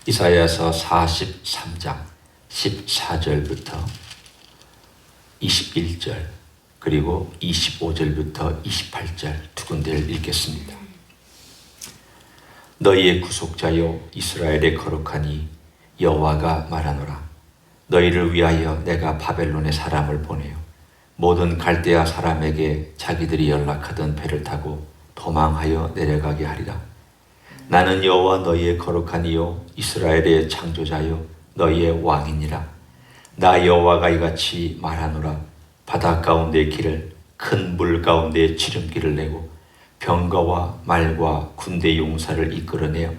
이사야서 43장 14절부터 21절 그리고 25절부터 28절 두 군데를 읽겠습니다. 너희의 구속자여 이스라엘의 거룩하니 여호와가 말하노라. 너희를 위하여 내가 바벨론의 사람을 보내요. 모든 갈대아 사람에게 자기들이 연락하던 배를 타고 도망하여 내려가게 하리라. 나는 여호와 너희의 거룩한 이요 이스라엘의 창조자요 너희의 왕이니라. 나 여호와가 이같이 말하노라. 바다 가운데 길을 큰 물 가운데 지름길을 내고 병거와 말과 군대 용사를 이끌어내어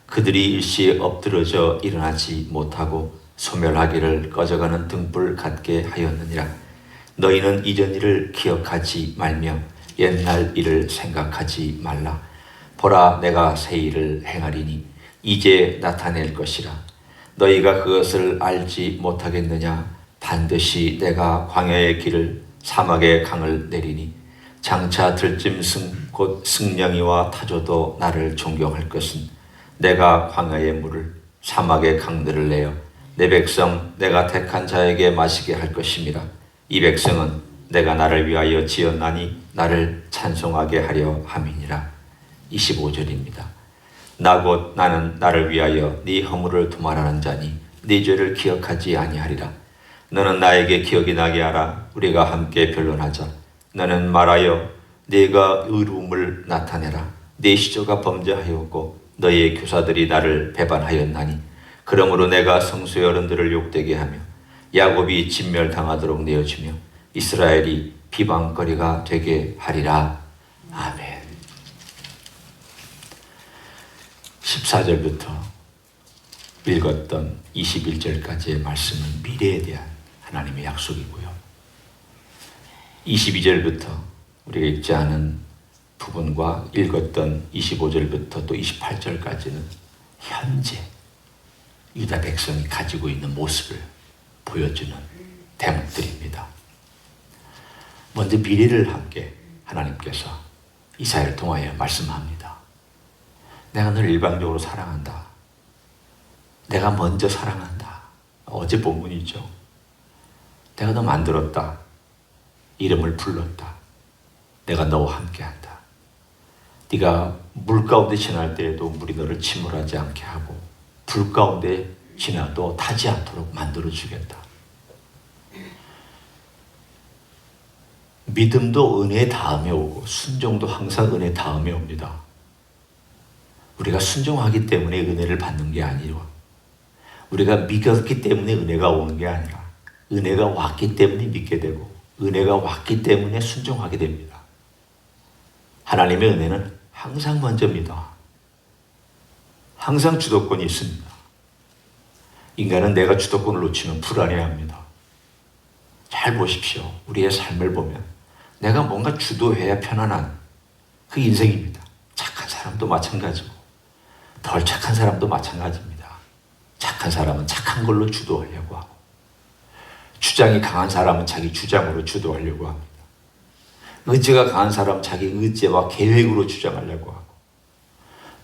그들이 일시에 엎드러져 일어나지 못하고 소멸하기를 꺼져가는 등불 같게 하였느니라. 너희는 이전 일을 기억하지 말며 옛날 일을 생각하지 말라. 보라, 내가 새 일을 행하리니 이제 나타낼 것이라. 너희가 그것을 알지 못하겠느냐? 반드시 내가 광야의 길을 사막의 강을 내리니 장차 들짐승 곧 승냥이와 타조도 나를 존경할 것은 내가 광야의 물을 사막의 강들을 내어 내 백성 내가 택한 자에게 마시게 할 것임이라. 이 백성은 내가 나를 위하여 지었나니 나를 찬송하게 하려 함이니라. 25절입니다. 나 곧 나는 나를 위하여 네 허물을 도말하는 자니 네 죄를 기억하지 아니하리라. 너는 나에게 기억이 나게 하라. 우리가 함께 변론하자. 너는 말하여 네가 의로움을 나타내라. 네 시조가 범죄하였고 너희의 교사들이 나를 배반하였나니 그러므로 내가 성소의 어른들을 욕되게 하며 야곱이 진멸당하도록 내어주며 이스라엘이 비방거리가 되게 하리라. 아멘. 14절부터 읽었던 21절까지의 말씀은 미래에 대한 하나님의 약속이고요. 22절부터 우리가 읽지 않은 부분과 읽었던 25절부터 또 28절까지는 현재 유다 백성이 가지고 있는 모습을 보여주는 대목들입니다. 먼저 미래를 함께 하나님께서 이사야를 통하여 말씀합니다. 내가 너를 일방적으로 사랑한다. 내가 먼저 사랑한다. 어제 본문이죠. 내가 너 만들었다. 이름을 불렀다. 내가 너와 함께한다. 네가 물 가운데 지날 때에도 물이 너를 침몰하지 않게 하고 불 가운데 지나도 타지 않도록 만들어주겠다. 믿음도 은혜 다음에 오고 순종도 항상 은혜 다음에 옵니다. 우리가 순종하기 때문에 은혜를 받는 게 아니라 우리가 믿었기 때문에 은혜가 오는 게 아니라 은혜가 왔기 때문에 믿게 되고 은혜가 왔기 때문에 순종하게 됩니다. 하나님의 은혜는 항상 먼저입니다. 항상 주도권이 있습니다. 인간은 내가 주도권을 놓치면 불안해합니다. 잘 보십시오. 우리의 삶을 보면 내가 뭔가 주도해야 편안한 그 인생입니다. 착한 사람도 마찬가지고 덜 착한 사람도 마찬가지입니다. 착한 사람은 착한 걸로 주도하려고 하고 주장이 강한 사람은 자기 주장으로 주도하려고 합니다. 의지가 강한 사람은 자기 의지와 계획으로 주장하려고 하고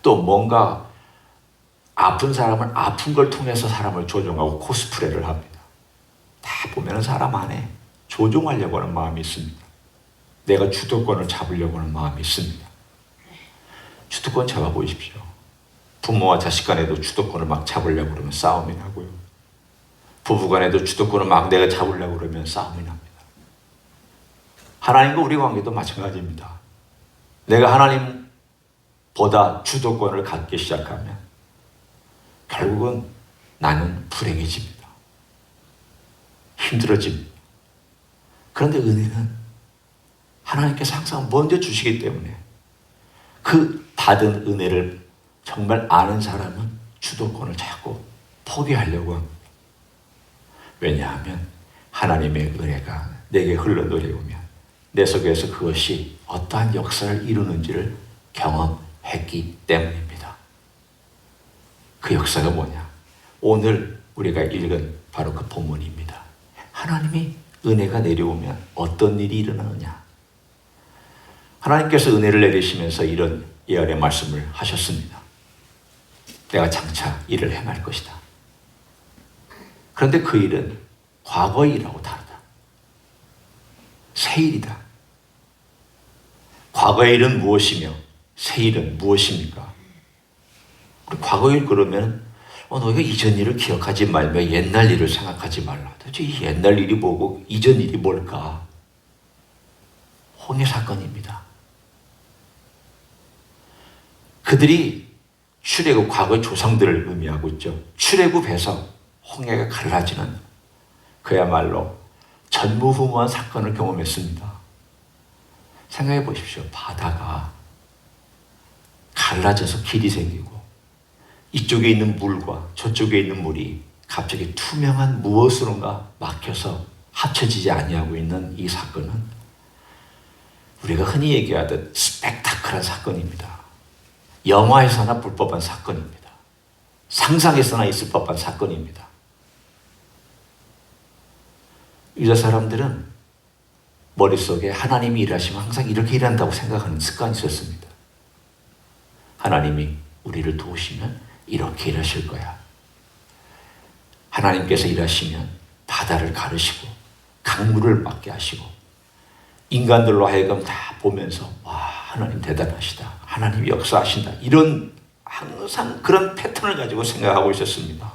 또 뭔가 아픈 사람은 아픈 걸 통해서 사람을 조종하고 코스프레를 합니다. 다 보면 사람 안에 조종하려고 하는 마음이 있습니다. 내가 주도권을 잡으려고 하는 마음이 있습니다. 주도권 잡아보십시오. 부모와 자식 간에도 주도권을 막 잡으려고 그러면 싸움이 나고요. 부부 간에도 주도권을 막 내가 잡으려고 그러면 싸움이 납니다. 하나님과 우리 관계도 마찬가지입니다. 내가 하나님보다 주도권을 갖기 시작하면 결국은 나는 불행해집니다. 힘들어집니다. 그런데 은혜는 하나님께서 항상 먼저 주시기 때문에 그 받은 은혜를 정말 아는 사람은 주도권을 자꾸 포기하려고 합니다. 왜냐하면 하나님의 은혜가 내게 흘러내려오면 내 속에서 그것이 어떠한 역사를 이루는지를 경험했기 때문입니다. 그 역사가 뭐냐? 오늘 우리가 읽은 바로 그 본문입니다. 하나님이 은혜가 내려오면 어떤 일이 일어나느냐? 하나님께서 은혜를 내리시면서 이런 예언의 말씀을 하셨습니다. 내가 장차 일을 행할 것이다. 그런데 그 일은 과거의 일하고 다르다. 새 일이다. 과거의 일은 무엇이며 새 일은 무엇입니까? 우리 과거의 일 그러면 너희가 이전 일을 기억하지 말며 옛날 일을 생각하지 말라. 도대체 이 옛날 일이 뭐고 이전 일이 뭘까? 홍해 사건입니다. 그들이 출애굽, 과거의 조상들을 의미하고 있죠. 출애굽해서 홍해가 갈라지는 그야말로 전무후무한 사건을 경험했습니다. 생각해 보십시오. 바다가 갈라져서 길이 생기고 이쪽에 있는 물과 저쪽에 있는 물이 갑자기 투명한 무엇으론가 막혀서 합쳐지지 아니하고 있는 이 사건은 우리가 흔히 얘기하듯 스펙타클한 사건입니다. 영화에서나 볼 법한 사건입니다. 상상에서나 있을 법한 사건입니다. 유다 사람들은 머릿속에 하나님이 일하시면 항상 이렇게 일한다고 생각하는 습관이 있었습니다. 하나님이 우리를 도우시면 이렇게 일하실 거야. 하나님께서 일하시면 바다를 가르시고 강물을 막게 하시고 인간들로 하여금 다 보면서 와, 하나님 대단하시다. 하나님이 역사하신다. 이런 항상 그런 패턴을 가지고 생각하고 있었습니다.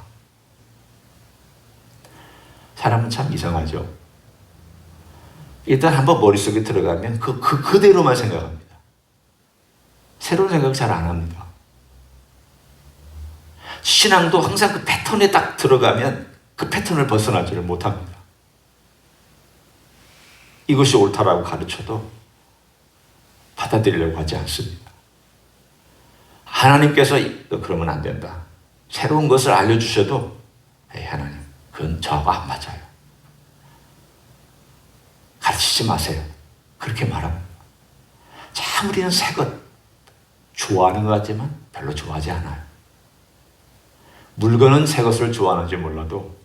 사람은 참 이상하죠. 일단 한번 머릿속에 들어가면 그대로만 생각합니다. 새로운 생각 잘 안 합니다. 신앙도 항상 그 패턴에 딱 들어가면 그 패턴을 벗어나지를 못합니다. 이것이 옳다라고 가르쳐도 받아들이려고 하지 않습니다. 하나님께서 너 그러면 안 된다. 새로운 것을 알려주셔도 에이 하나님 그건 저하고 안 맞아요. 가르치지 마세요. 그렇게 말합니다. 참 우리는 새 것 좋아하는 것 같지만 별로 좋아하지 않아요. 물건은 새 것을 좋아하는지 몰라도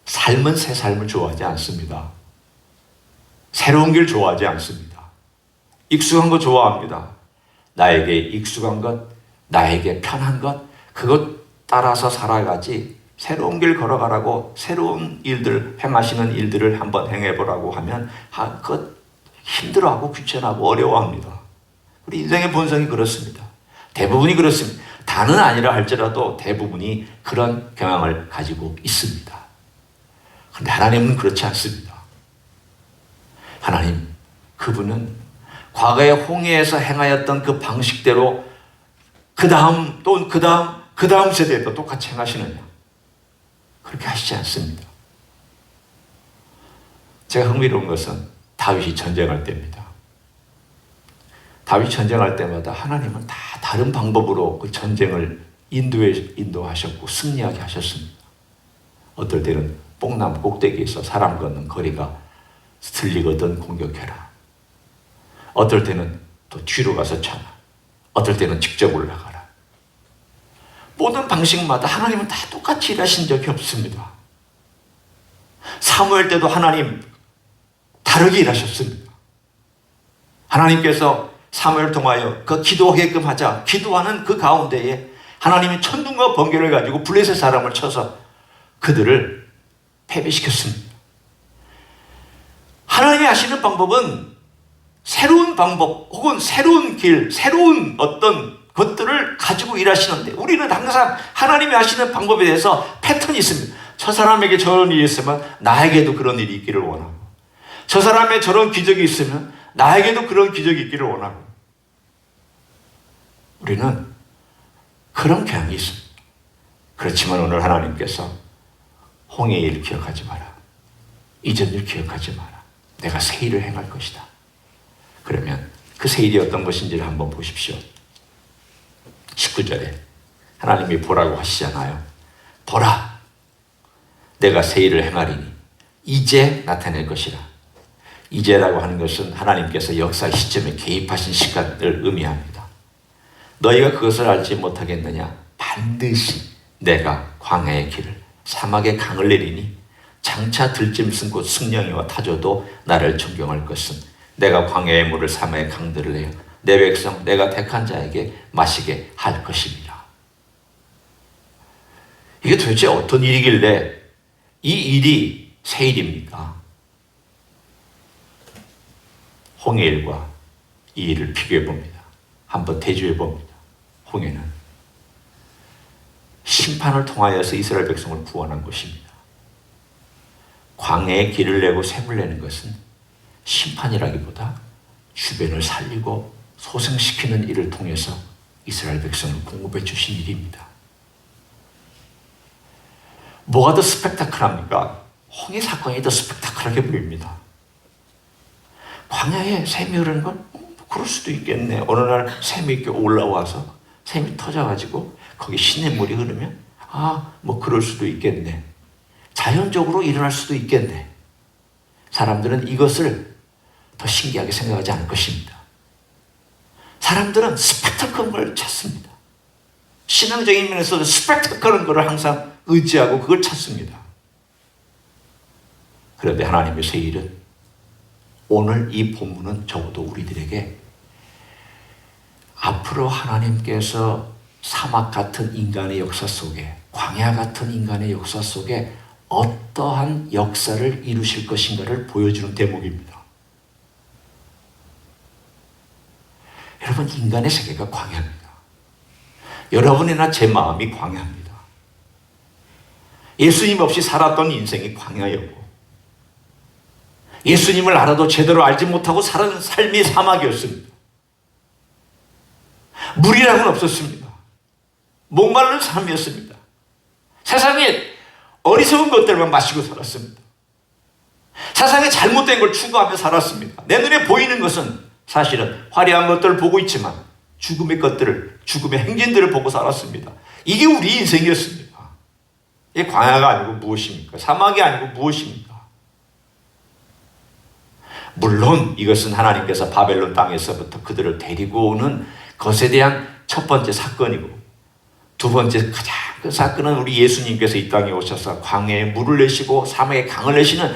삶은 새 삶을 좋아하지 않습니다. 새로운 길 좋아하지 않습니다. 익숙한 것 좋아합니다. 나에게 익숙한 것, 나에게 편한 것, 그것 따라서 살아가지 새로운 길 걸어가라고 새로운 일들, 행하시는 일들을 한번 행해보라고 하면 그것 힘들어하고 귀찮아하고 어려워합니다. 우리 인생의 본성이 그렇습니다. 대부분이 그렇습니다. 다는 아니라 할지라도 대부분이 그런 경향을 가지고 있습니다. 그런데 하나님은 그렇지 않습니다. 하나님, 그분은 과거의 홍해에서 행하였던 그 방식대로 그 다음 또 그 다음 세대에도 똑같이 행하시느냐? 그렇게 하시지 않습니다. 제가 흥미로운 것은 다윗이 전쟁할 때입니다. 다윗이 전쟁할 때마다 하나님은 다 다른 방법으로 그 전쟁을 인도하셨고 승리하게 하셨습니다. 어떨 때는 뽕나무 꼭대기에서 사람 걷는 거리가 들리거든 공격해라. 어떨 때는 또 뒤로 가서 차라. 어떨 때는 직접 올라가라. 모든 방식마다 하나님은 다 똑같이 일하신 적이 없습니다. 사무엘 때도 하나님 다르게 일하셨습니다. 하나님께서 사무엘을 통하여 그 기도하게끔 하자. 기도하는 그 가운데에 하나님이 천둥과 번개를 가지고 블레셋 사람을 쳐서 그들을 패배시켰습니다. 하나님이 하시는 방법은 새로운 방법 혹은 새로운 길, 새로운 어떤 것들을 가지고 일하시는데 우리는 항상 하나님이 하시는 방법에 대해서 패턴이 있습니다. 저 사람에게 저런 일이 있으면 나에게도 그런 일이 있기를 원하고 저 사람의 저런 기적이 있으면 나에게도 그런 기적이 있기를 원하고 우리는 그런 경향이 있습니다. 그렇지만 오늘 하나님께서 홍해의 일 기억하지 마라. 이전 일 기억하지 마라. 내가 새 일을 행할 것이다. 그러면 그 새 일이 어떤 것인지를 한번 보십시오. 19절에 하나님이 보라고 하시잖아요. 보라, 내가 새 일을 행하리니 이제 나타낼 것이라. 이제라고 하는 것은 하나님께서 역사 시점에 개입하신 시간을 의미합니다. 너희가 그것을 알지 못하겠느냐? 반드시 내가 광야의 길을 사막의 강을 내리니 장차 들짐승 곧 승령이와 타조도 나를 존경할 것은 내가 광야의 물을 사막의 강들을 내어 내 백성 내가 택한 자에게 마시게 할 것입니다. 이게 도대체 어떤 일이길래 이 일이 새 일입니까? 홍해일과 이 일을 비교해 봅니다. 한번 대조해 봅니다. 홍해는 심판을 통하여서 이스라엘 백성을 구원한 것입니다. 광야에 길을 내고 샘을 내는 것은 심판이라기보다 주변을 살리고 소생시키는 일을 통해서 이스라엘 백성을 공급해 주신 일입니다. 뭐가 더 스펙타클합니까? 홍해 사건이 더 스펙타클하게 보입니다. 광야에 샘이 흐르는 건 그럴 수도 있겠네. 어느 날 샘이 이렇게 올라와서 샘이 터져가지고 거기 시냇물이 흐르면 뭐 그럴 수도 있겠네. 자연적으로 일어날 수도 있겠네. 사람들은 이것을 더 신기하게 생각하지 않을 것입니다. 사람들은 스펙타클한 걸 찾습니다. 신앙적인 면에서도 스펙타클한 것을 항상 의지하고 그걸 찾습니다. 그런데 하나님의 새 일은 오늘 이 본문은 적어도 우리들에게 앞으로 하나님께서 사막 같은 인간의 역사 속에, 광야 같은 인간의 역사 속에 어떠한 역사를 이루실 것인가를 보여주는 대목입니다. 여러분, 인간의 세계가 광야입니다. 여러분이나 제 마음이 광야입니다. 예수님 없이 살았던 인생이 광야였고, 예수님을 알아도 제대로 알지 못하고 살은 삶이 사막이었습니다. 물이라고는 없었습니다. 목마른 삶이었습니다. 세상에 어리석은 것들만 마시고 살았습니다. 세상에 잘못된 걸 추구하며 살았습니다. 내 눈에 보이는 것은 사실은 화려한 것들을 보고 있지만 죽음의 것들을, 죽음의 행진들을 보고 살았습니다. 이게 우리 인생이었습니다. 이게 광야가 아니고 무엇입니까? 사막이 아니고 무엇입니까? 물론 이것은 하나님께서 바벨론 땅에서부터 그들을 데리고 오는 것에 대한 첫 번째 사건이고, 두 번째 가장 큰 사건은 우리 예수님께서 이 땅에 오셔서 광야에 물을 내시고 사막에 강을 내시는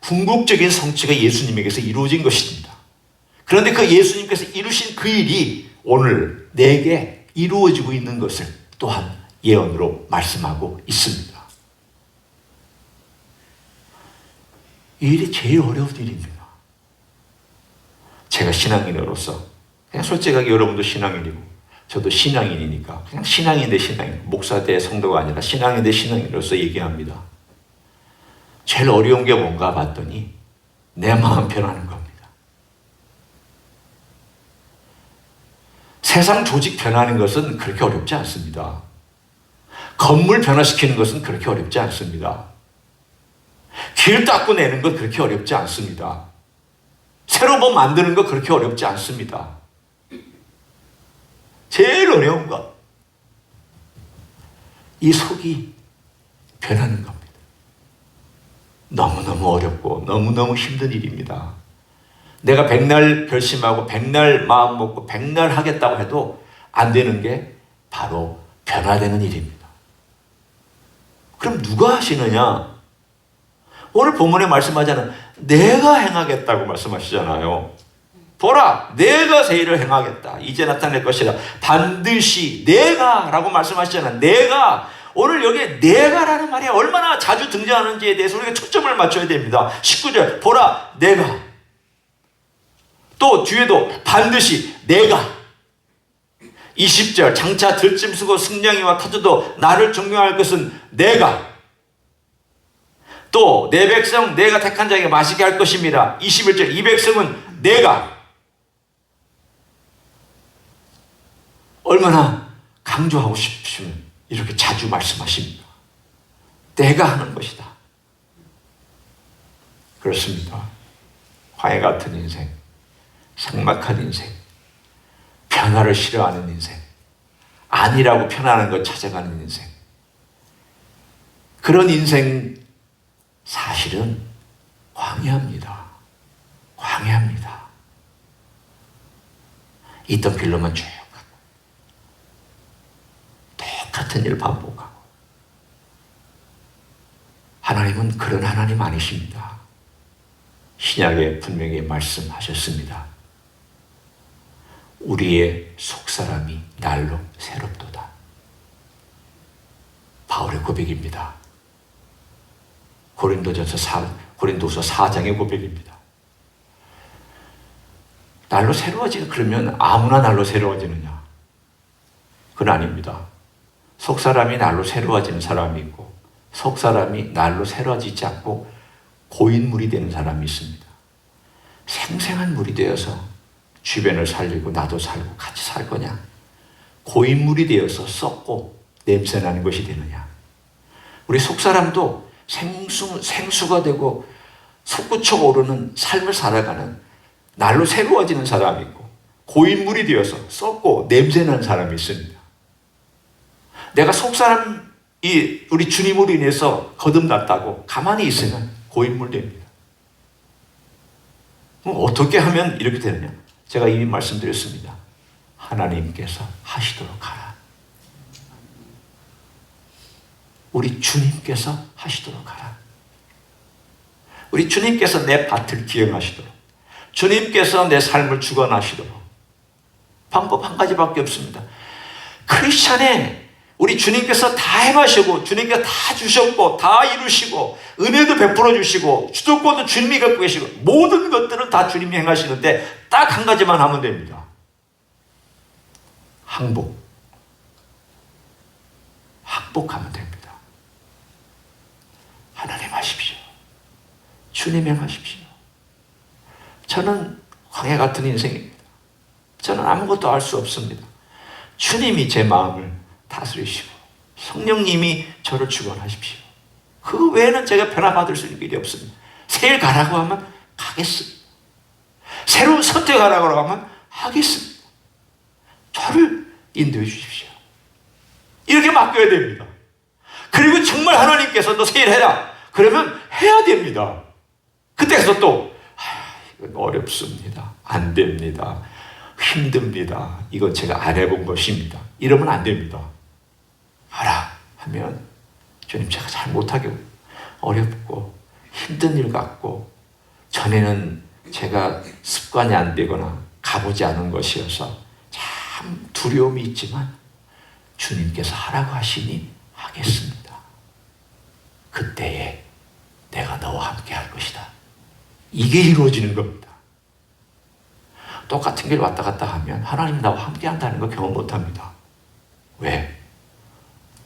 궁극적인 성취가 예수님에게서 이루어진 것입니다. 그런데 그 예수님께서 이루신 그 일이 오늘 내게 이루어지고 있는 것을 또한 예언으로 말씀하고 있습니다. 이 일이 제일 어려운 일입니다. 제가 신앙인으로서, 그냥 솔직하게 여러분도 신앙인이고 저도 신앙인이니까 그냥 신앙인 대 신앙인, 목사 대 성도가 아니라 신앙인 대 신앙인으로서 얘기합니다. 제일 어려운 게 뭔가 봤더니 내 마음 변하는 겁니다. 세상 조직 변하는 것은 그렇게 어렵지 않습니다. 건물 변화시키는 것은 그렇게 어렵지 않습니다. 길 닦고 내는 건 그렇게 어렵지 않습니다. 새로 뭐 만드는 거 그렇게 어렵지 않습니다. 제일 어려운 것, 이 속이 변하는 겁니다. 너무너무 어렵고 너무너무 힘든 일입니다. 내가 백날 결심하고 백날 마음 먹고 백날 하겠다고 해도 안 되는 게 바로 변화되는 일입니다. 그럼 누가 하시느냐? 오늘 본문에 말씀하자는 내가 행하겠다고 말씀하시잖아요. 보라, 내가 새 일을 행하겠다. 이제 나타낼 것이라. 반드시 내가 라고 말씀하시잖아요. 내가. 오늘 여기에 내가라는 말이 얼마나 자주 등장하는지에 대해서 우리가 초점을 맞춰야 됩니다. 19절, 보라, 내가. 또 뒤에도 반드시 내가. 20절, 장차 들짐승고 승냥이와 터져도 나를 존경할 것은 내가. 또 내 백성 내가 택한 자에게 마시게 할 것입니다. 21절, 이 백성은 내가. 얼마나 강조하고 싶으면 이렇게 자주 말씀하십니다. 내가 하는 것이다. 그렇습니다. 광야 같은 인생, 삭막한 인생, 변화를 싫어하는 인생, 아니라고 편안한 것 찾아가는 인생, 그런 인생 사실은 광야입니다. 광야입니다. 있던 길로만 쭉 같은 일을 반복하고. 하나님은 그런 하나님 아니십니다. 신약에 분명히 말씀하셨습니다. 우리의 속사람이 날로 새롭도다. 바울의 고백입니다. 고린도서 4장의 고백입니다. 날로 새로워지는, 그러면 아무나 날로 새로워지느냐? 그건 아닙니다. 속사람이 날로 새로워지는 사람이 있고 속사람이 날로 새로워지지 않고 고인물이 되는 사람이 있습니다. 생생한 물이 되어서 주변을 살리고 나도 살고 같이 살 거냐? 고인물이 되어서 썩고 냄새나는 것이 되느냐? 우리 속사람도 생수가 되고 솟구쳐 오르는 삶을 살아가는 날로 새로워지는 사람이 있고 고인물이 되어서 썩고 냄새나는 사람이 있습니다. 내가 속사람이 우리 주님으로 인해서 거듭났다고 가만히 있으면 고인물 됩니다. 그럼 어떻게 하면 이렇게 되느냐? 제가 이미 말씀드렸습니다. 하나님께서 하시도록 하라. 우리 주님께서 하시도록 하라. 우리 주님께서 내 밭을 기억하시도록, 주님께서 내 삶을 주관하시도록. 방법 한 가지밖에 없습니다. 크리스찬에 우리 주님께서 다 행하시고 주님께서 다 주셨고 다 이루시고 은혜도 베풀어 주시고 주도권도 주님이 갖고 계시고 모든 것들은 다 주님이 행하시는데 딱 한 가지만 하면 됩니다. 항복하면 됩니다. 하나님 하십시오. 주님 행하십시오. 저는 광야 같은 인생입니다. 저는 아무것도 알 수 없습니다. 주님이 제 마음을 다스리시고 성령님이 저를 주관하십시오. 그 외에는 제가 변화받을 수 있는 일이 없습니다. 새 일 가라고 하면 가겠습니다. 새로운 선택하라고 하면 하겠습니다. 저를 인도해 주십시오. 이렇게 맡겨야 됩니다. 그리고 정말 하나님께서 너 새 일 해라. 그러면 해야 됩니다. 그때서 또 이건 어렵습니다. 안 됩니다. 힘듭니다. 이건 제가 안 해본 것입니다. 이러면 안 됩니다. 하라 하면 주님 제가 잘 못하게 어렵고 힘든 일 같고 전에는 제가 습관이 안 되거나 가보지 않은 것이어서 참 두려움이 있지만 주님께서 하라고 하시니 하겠습니다. 그때에 내가 너와 함께 할 것이다. 이게 이루어지는 겁니다. 똑같은 길 왔다 갔다 하면 하나님이 나와 함께 한다는 거 경험 못 합니다. 왜?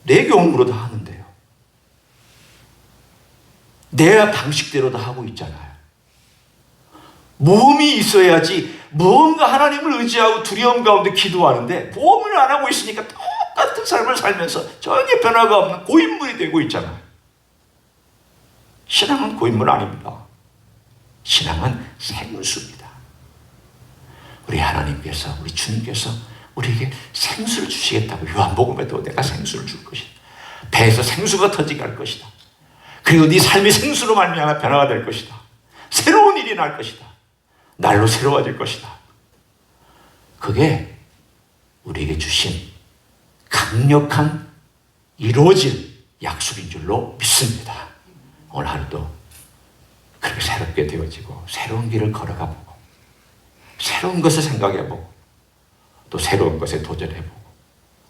내 경험으로 다 하는데요. 내 방식대로 다 하고 있잖아요. 모험이 있어야지. 무언가 하나님을 의지하고 두려움 가운데 기도하는데 모험을 안 하고 있으니까 똑같은 삶을 살면서 전혀 변화가 없는 고인물이 되고 있잖아요. 신앙은 고인물 아닙니다. 신앙은 생수입니다. 우리 하나님께서, 우리 주님께서 우리에게 생수를 주시겠다고 요한복음에도 내가 생수를 줄 것이다. 배에서 생수가 터지게 할 것이다. 그리고 네 삶이 생수로 말미암아 변화가 될 것이다. 새로운 일이 날 것이다. 날로 새로워질 것이다. 그게 우리에게 주신 강력한 이루어질 약속인 줄로 믿습니다. 오늘 하루도 그렇게 새롭게 되어지고 새로운 길을 걸어가보고 새로운 것을 생각해보고 또 새로운 것에 도전해보고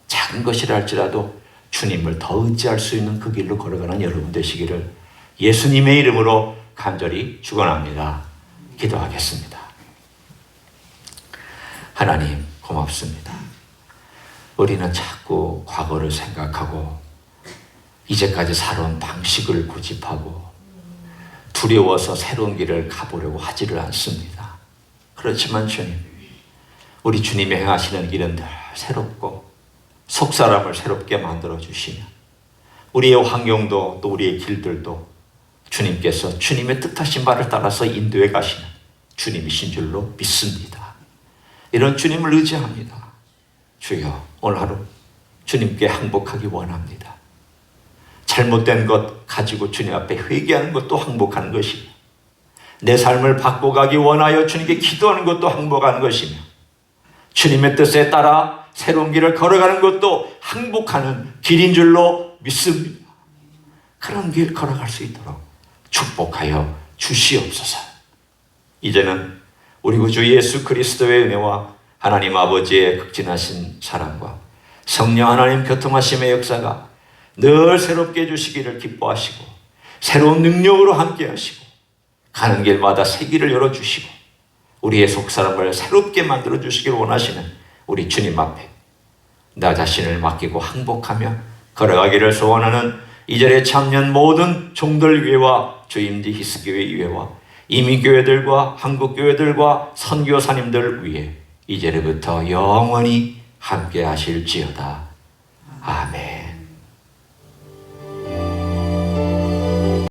작은 것이라 할지라도 주님을 더 의지할 수 있는 그 길로 걸어가는 여러분 되시기를 예수님의 이름으로 간절히 축원합니다. 기도하겠습니다. 하나님 고맙습니다. 우리는 자꾸 과거를 생각하고 이제까지 살아온 방식을 고집하고 두려워서 새로운 길을 가보려고 하지를 않습니다. 그렇지만 주님, 우리 주님이 행하시는 길은 늘 새롭고 속사람을 새롭게 만들어 주시며 우리의 환경도 또 우리의 길들도 주님께서 주님의 뜻하신 바를 따라서 인도해 가시는 주님이신 줄로 믿습니다. 이런 주님을 의지합니다. 주여, 오늘 하루 주님께 항복하기 원합니다. 잘못된 것 가지고 주님 앞에 회개하는 것도 항복하는 것이며 내 삶을 바꿔가기 원하여 주님께 기도하는 것도 항복하는 것이며 주님의 뜻에 따라 새로운 길을 걸어가는 것도 항복하는 길인 줄로 믿습니다. 그런 길 걸어갈 수 있도록 축복하여 주시옵소서. 이제는 우리 구주 예수 그리스도의 은혜와 하나님 아버지의 극진하신 사랑과 성령 하나님 교통하심의 역사가 늘 새롭게 해주시기를 기뻐하시고 새로운 능력으로 함께 하시고 가는 길마다 새 길을 열어주시고 우리의 속사람을 새롭게 만들어주시기를 원하시는 우리 주님 앞에 나 자신을 맡기고 항복하며 걸어가기를 소원하는 이절의 참여한 모든 종들 교회와 주임지 히스교회 이회와 이민교회들과 한국교회들과 선교사님들 위해 이제부터 영원히 함께 하실지어다. 아멘.